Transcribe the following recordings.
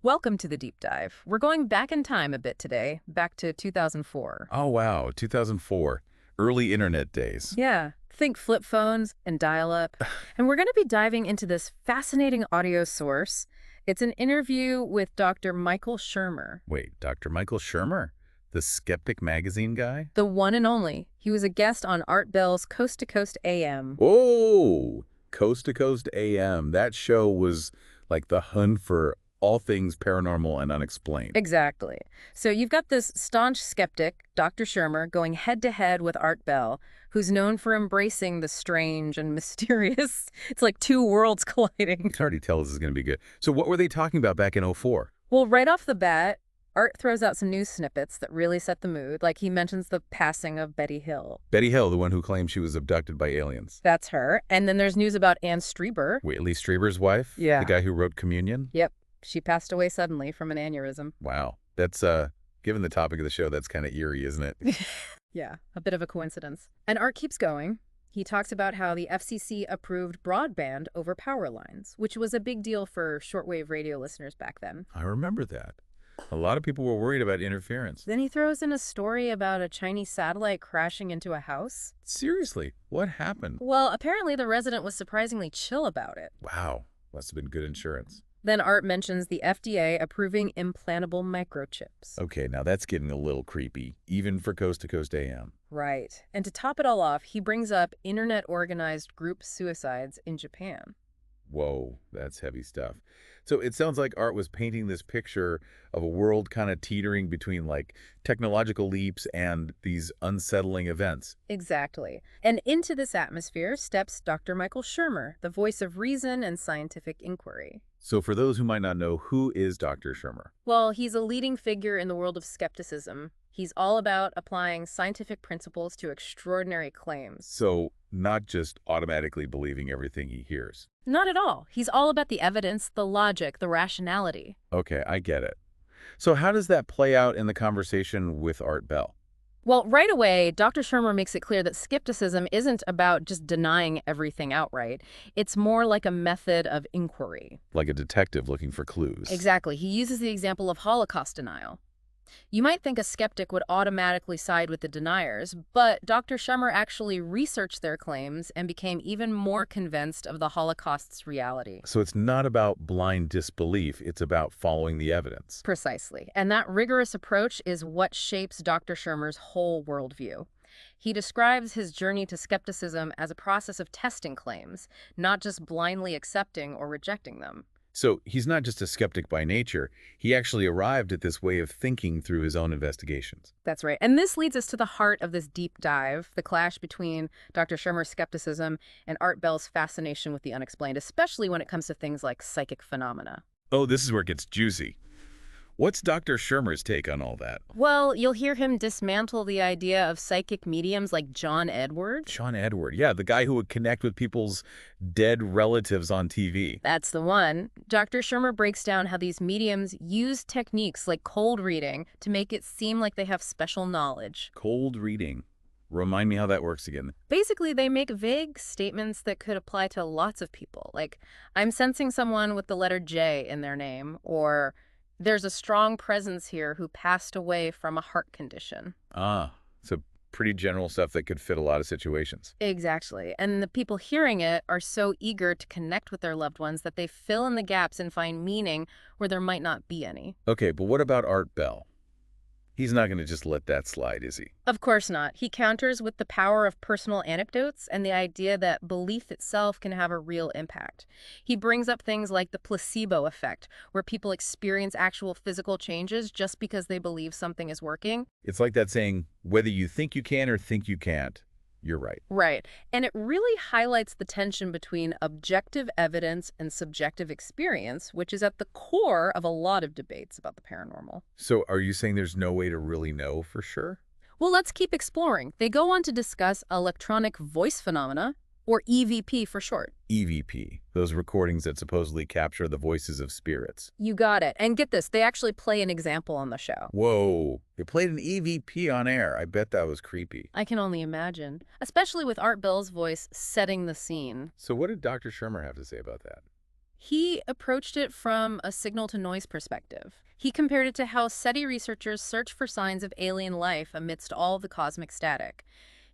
Welcome to the deep dive. We're going back in time a bit today, back to 2004. Oh, wow. 2004. Early internet days. Yeah, think flip phones and dial-up. And we're going to be diving into this fascinating audio source. It's an interview with Dr. Michael Shermer, Wait, Dr. Michael Shermer? The Skeptic magazine guy? the one and only. He was a guest on Art Bell's Coast to Coast AM. Oh, Coast to Coast AM. That show was like the hunt for all things paranormal and unexplained. Exactly. So you've got this staunch skeptic, Dr. Shermer, going head-to-head with Art Bell, who's known for embracing the strange and mysterious. It's like two worlds colliding. You can already tell this is going to be good. So what were they talking about back in '04? Well, right off the bat, Art throws out some news snippets that really set the mood. Like he mentions the passing of Betty Hill. Betty Hill, the one who claimed she was abducted by aliens. That's her. And then there's news about Anne Strieber. Wait, Strieber's wife? Yeah. The guy who wrote Communion? Yep. She passed away suddenly from an aneurysm. Wow. That's, given the topic of the show, that's kind of eerie, isn't it? Yeah, a bit of a coincidence. And Art keeps going. He talks about how the FCC approved broadband over power lines, which was a big deal for shortwave radio listeners back then. I remember that. A lot of people were worried about interference. Then he throws in a story about a Chinese satellite crashing into a house. Seriously, what happened? Well, apparently the resident was surprisingly chill about it. Wow, must have been good insurance. Then Art mentions the FDA approving implantable microchips. Okay, now that's getting a little creepy, even for Coast to Coast AM. Right. And to top it all off, he brings up internet-organized group suicides in Japan. Whoa, that's heavy stuff. So it sounds like Art was painting this picture of a world kind of teetering between like technological leaps and these unsettling events. Exactly. And into this atmosphere steps Dr. Michael Shermer, the voice of reason and scientific inquiry. So for those who might not know, who is Dr. Shermer? Well, he's a leading figure in the world of skepticism. He's all about applying scientific principles to extraordinary claims. So not just automatically believing everything he hears. Not at all. He's all about the evidence, the logic, the rationality. Okay, I get it. So how does that play out in the conversation with Art Bell? Well, right away, Dr. Shermer makes it clear that skepticism isn't about just denying everything outright. It's more like a method of inquiry. Like a detective looking for clues. Exactly. He uses the example of Holocaust denial. You might think a skeptic would automatically side with the deniers, but Dr. Shermer actually researched their claims and became even more convinced of the Holocaust's reality. So it's not about blind disbelief, it's about following the evidence. Precisely. And that rigorous approach is what shapes Dr. Shermer's whole worldview. He describes his journey to skepticism as a process of testing claims, not just blindly accepting or rejecting them. So he's not just a skeptic by nature, he actually arrived at this way of thinking through his own investigations. That's right. And this leads us to the heart of this deep dive, the clash between Dr. Shermer's skepticism and Art Bell's fascination with the unexplained, especially when it comes to things like psychic phenomena. Oh, this is where it gets juicy. What's Dr. Shermer's take on all that? Well, you'll hear him dismantle the idea of psychic mediums like John Edward. John Edward, yeah, the guy who would connect with people's dead relatives on TV. That's the one. Dr. Shermer breaks down how these mediums use techniques like cold reading to make it seem like they have special knowledge. Cold reading. Remind me how that works again. Basically, they make vague statements that could apply to lots of people, like, I'm sensing someone with the letter J in their name, or there's a strong presence here who passed away from a heart condition. Ah, so pretty general stuff that could fit a lot of situations. Exactly. And the people hearing it are so eager to connect with their loved ones that they fill in the gaps and find meaning where there might not be any. Okay, but what about Art Bell? He's not going to just let that slide, is he? Of course not. He counters with the power of personal anecdotes and the idea that belief itself can have a real impact. He brings up things like the placebo effect, where people experience actual physical changes just because they believe something is working. It's like that saying, whether you think you can or think you can't, you're right. Right. And it really highlights the tension between objective evidence and subjective experience, which is at the core of a lot of debates about the paranormal. So are you saying there's no way to really know for sure? Well, let's keep exploring. They go on to discuss electronic voice phenomena, or EVP for short. EVP, those recordings that supposedly capture the voices of spirits. You got it. And get this, they actually play an example on the show. Whoa, they played an EVP on air. I bet that was creepy. I can only imagine, especially with Art Bell's voice setting the scene. So what did Dr. Shermer have to say about that? He approached it from a signal-to-noise perspective. He compared it to how SETI researchers search for signs of alien life amidst all the cosmic static.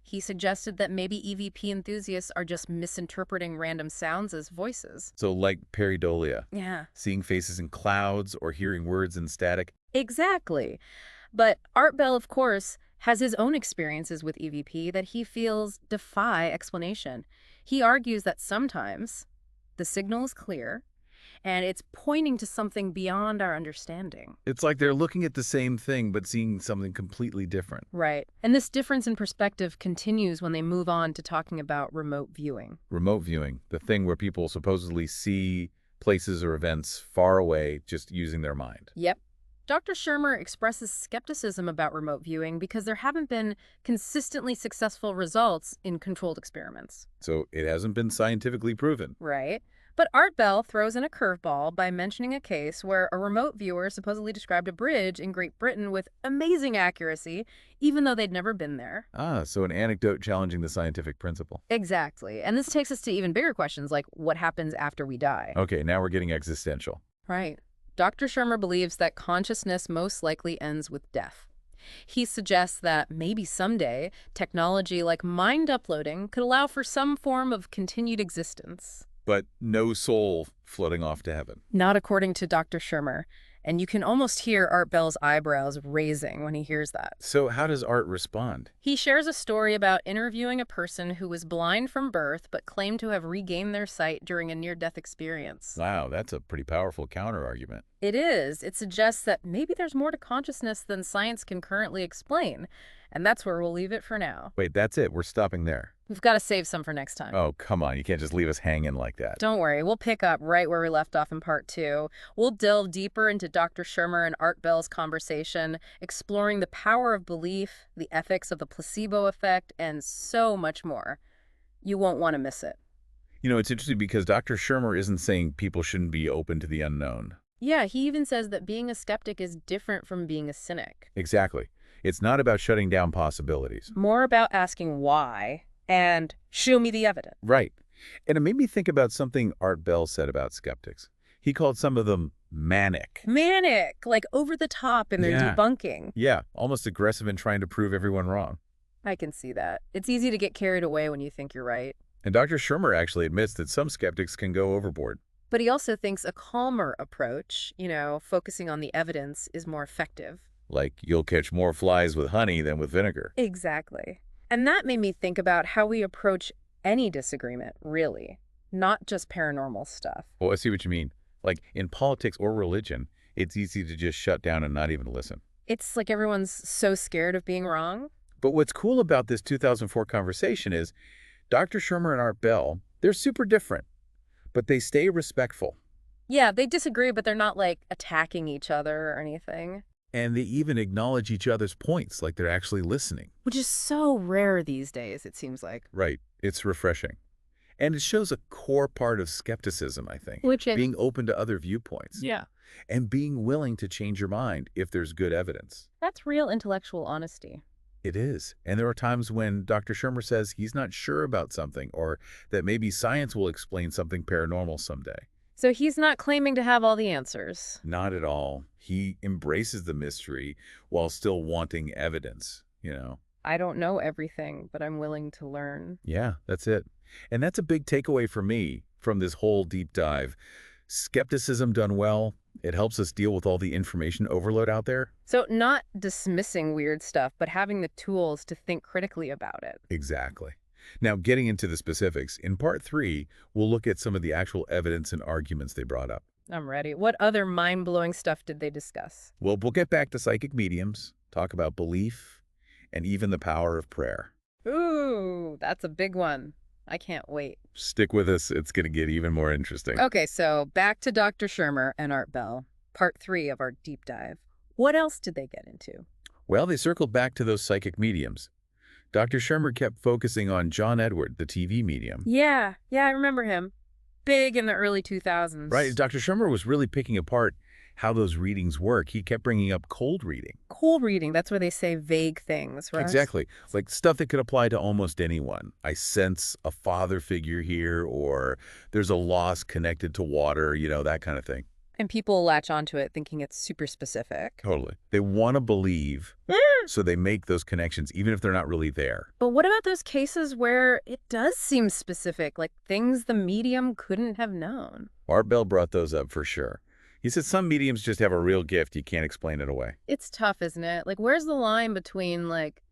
He suggested that maybe EVP enthusiasts are just misinterpreting random sounds as voices. So like pareidolia, Yeah. seeing faces in clouds or hearing words in static. Exactly. But Art Bell, of course, has his own experiences with EVP that he feels defy explanation. He argues that sometimes the signal is clear and it's pointing to something beyond our understanding. It's like they're looking at the same thing but seeing something completely different. Right. And this difference in perspective continues when they move on to talking about remote viewing. Remote viewing, the thing where people supposedly see places or events far away just using their mind. Yep. Dr. Shermer expresses skepticism about remote viewing because there haven't been consistently successful results in controlled experiments. So it hasn't been scientifically proven. Right. But Art Bell throws in a curveball by mentioning a case where a remote viewer supposedly described a bridge in Great Britain with amazing accuracy, even though they'd never been there. So an anecdote challenging the scientific principle. Exactly. And this takes us to even bigger questions like what happens after we die. Okay, now we're getting existential. Right. Dr. Shermer believes that consciousness most likely ends with death. He suggests that maybe someday technology like mind uploading could allow for some form of continued existence. But no soul floating off to heaven. Not according to Dr. Shermer. And you can almost hear Art Bell's eyebrows raising when he hears that. So how does Art respond? He shares a story about interviewing a person who was blind from birth but claimed to have regained their sight during a near-death experience. Wow, that's a pretty powerful counter-argument. It is. It suggests that maybe there's more to consciousness than science can currently explain. And that's where we'll leave it for now. Wait, that's it. We're stopping there. We've got to save some for next time. Oh, come on. You can't just leave us hanging like that. Don't worry. We'll pick up right where we left off in part 2. We'll delve deeper into Dr. Shermer and Art Bell's conversation, exploring the power of belief, the ethics of the placebo effect, and so much more. You won't want to miss it. You know, it's interesting because Dr. Shermer isn't saying people shouldn't be open to the unknown. Yeah, he even says that being a skeptic is different from being a cynic. Exactly. It's not about shutting down possibilities. More about asking why and show me the evidence. Right. And it made me think about something Art Bell said about skeptics. He called some of them manic. Manic, like over the top in their Yeah. debunking. Yeah, almost aggressive in trying to prove everyone wrong. I can see that. It's easy to get carried away when you think you're right. And Dr. Shermer actually admits that some skeptics can go overboard. But he also thinks a calmer approach, focusing on the evidence, is more effective. Like, you'll catch more flies with honey than with vinegar. Exactly. And that made me think about how we approach any disagreement, really, not just paranormal stuff. Oh, I see what you mean. Like, in politics or religion, it's easy to just shut down and not even listen. It's like everyone's so scared of being wrong. But what's cool about this 2004 conversation is Dr. Shermer and Art Bell, they're super different, but they stay respectful. Yeah, they disagree, but they're not, like, attacking each other or anything. And they even acknowledge each other's points like they're actually listening. Which is so rare these days, it seems like. Right. It's refreshing. And it shows a core part of skepticism, I think. Which is... Being open to other viewpoints. Yeah. And being willing to change your mind if there's good evidence. That's real intellectual honesty. It is. And there are times when Dr. Shermer says he's not sure about something or that maybe science will explain something paranormal someday. So he's not claiming to have all the answers. Not at all. He embraces the mystery while still wanting evidence, I don't know everything, but I'm willing to learn. Yeah, that's it. And that's a big takeaway for me from this whole deep dive. Skepticism done well, it helps us deal with all the information overload out there. So not dismissing weird stuff, but having the tools to think critically about it. Exactly. Now, getting into the specifics, in part 3, we'll look at some of the actual evidence and arguments they brought up. I'm ready. What other mind-blowing stuff did they discuss? Well, we'll get back to psychic mediums, talk about belief, and even the power of prayer. Ooh, that's a big one. I can't wait. Stick with us. It's going to get even more interesting. Okay, so back to Dr. Shermer and Art Bell, part 3 of our deep dive. What else did they get into? Well, they circled back to those psychic mediums. Dr. Shermer kept focusing on John Edward, the TV medium. Yeah, I remember him. Big in the early 2000s. Right. Dr. Shermer was really picking apart how those readings work, he kept bringing up cold reading. Cold reading, that's where they say vague things, right? Exactly. Like stuff that could apply to almost anyone. I sense a father figure here, or there's a loss connected to water, that kind of thing. And people latch onto it thinking it's super specific. Totally. They want to believe, Mm. so they make those connections, even if they're not really there. But what about those cases where it does seem specific, like things the medium couldn't have known? Art Bell brought those up for sure. He said some mediums just have a real gift. You can't explain it away. It's tough, isn't it? Like, where's the line between, like,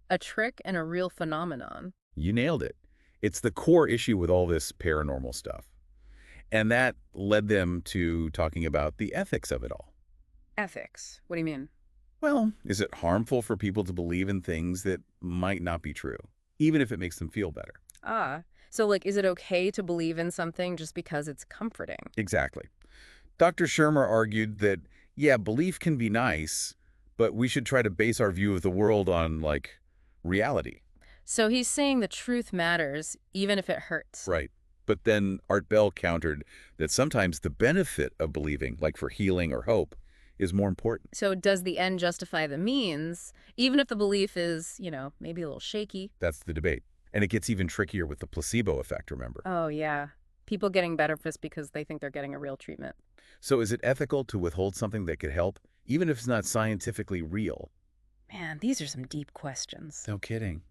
a trick and a real phenomenon? You nailed it. It's the core issue with all this paranormal stuff. And that led them to talking about the ethics of it all. Ethics. What do you mean? Well, is it harmful for people to believe in things that might not be true, even if it makes them feel better? Ah. So, like, is it okay to believe in something just because it's comforting? Exactly. Dr. Shermer argued that, yeah, belief can be nice, but we should try to base our view of the world on, like, reality. So he's saying the truth matters, even if it hurts. Right. But then Art Bell countered that sometimes the benefit of believing, like for healing or hope, is more important. So does the end justify the means, even if the belief is, maybe a little shaky? That's the debate. And it gets even trickier with the placebo effect, remember? Oh, yeah. People getting better just because they think they're getting a real treatment. So is it ethical to withhold something that could help, even if it's not scientifically real? Man, these are some deep questions. No kidding.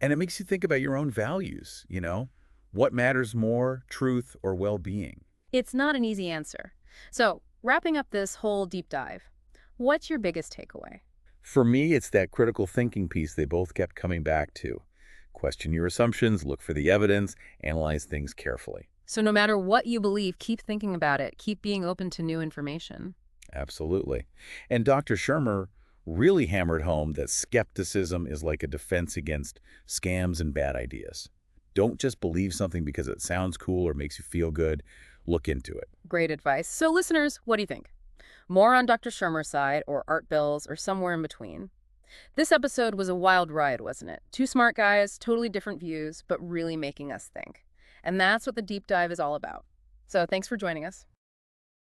And it makes you think about your own values. What matters more, truth or well-being? It's not an easy answer. So, wrapping up this whole deep dive, what's your biggest takeaway? For me, it's that critical thinking piece they both kept coming back to. Question your assumptions, look for the evidence, analyze things carefully. So no matter what you believe, keep thinking about it. Keep being open to new information. Absolutely. And Dr. Shermer really hammered home that skepticism is like a defense against scams and bad ideas. Don't just believe something because it sounds cool or makes you feel good. Look into it. Great advice. So listeners, what do you think? More on Dr. Shermer's side or Art Bell's or somewhere in between? This episode was a wild ride, wasn't it? Two smart guys, totally different views, but really making us think. And that's what the deep dive is all about. So thanks for joining us.